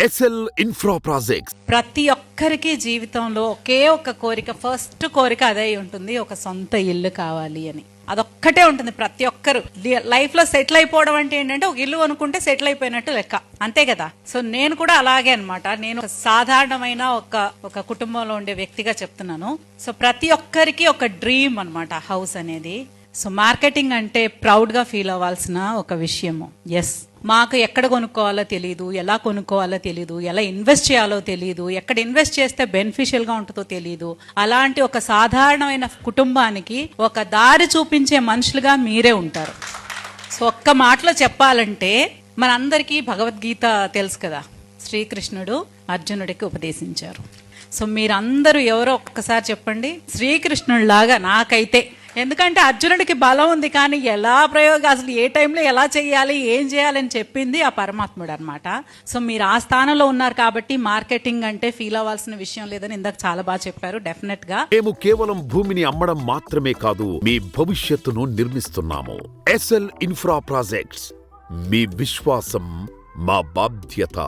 SL Infra Projects. ప్రతి ఒక్కరికి జీవితంలో ఒకే ఒక కోరిక, ఫస్ట్ కోరిక అదే ఉంటుంది, ఒక సొంత ఇల్లు కావాలి అని. అదొక్కటే ఉంటుంది ప్రతి ఒక్కరు లైఫ్ లో. సెటిల్ అయిపోవడం అంటే ఏంటంటే ఒక ఇల్లు అనుకుంటే సెటిల్ అయిపోయినట్టు లెక్క, అంతే కదా. సో నేను కూడా అలాగే అన్నమాట. నేను ఒక సాధారణమైన ఒక కుటుంబంలో ఉండే వ్యక్తిగా చెప్తున్నాను. సో ప్రతి ఒక్కరికి ఒక డ్రీమ్ అన్నమాట హౌస్ అనేది. సో మార్కెటింగ్ అంటే ప్రౌడ్ గా ఫీల్ అవ్వాల్సిన ఒక విషయము. ఎస్, మాకు ఎక్కడ కొనుక్కోవాలో తెలియదు, ఎలా కొనుక్కోవాలో తెలియదు, ఎలా ఇన్వెస్ట్ చేయాలో తెలియదు, ఎక్కడ ఇన్వెస్ట్ చేస్తే బెనిఫిషియల్ గా ఉంటుందో తెలియదు. అలాంటి ఒక సాధారణమైన కుటుంబానికి ఒక దారి చూపించే మనుషులుగా మీరే ఉంటారు. సో ఒక్క మాటలో చెప్పాలంటే మనందరికీ భగవద్గీత తెలుసు కదా, శ్రీకృష్ణుడు అర్జునుడికి ఉపదేశించారు. సో మీరందరూ ఎవరో ఒక్కసారి చెప్పండి శ్రీకృష్ణుడిలాగా. నాకైతే ఎందుకంటే అర్జునుడికి బలం ఉంది, కానీ ఎలా ప్రయోగం, అసలు ఏ టైంలో ఎలా చేయాలి, ఏం చేయాలని చెప్పింది ఆ పరమాత్ముడు అనమాట. సో మీరు ఆ స్థానంలో ఉన్నారు కాబట్టి మార్కెటింగ్ అంటే ఫీల్ అవ్వాల్సిన విషయం లేదని ఇందాక చాలా బాగా చెప్పారు. డెఫినెట్ గా మేము కేవలం భూమిని అమ్మడం మాత్రమే కాదు, మీ భవిష్యత్తును నిర్మిస్తున్నాము. SL Infra Projects. మీ విశ్వాసం మా బాధ్యత.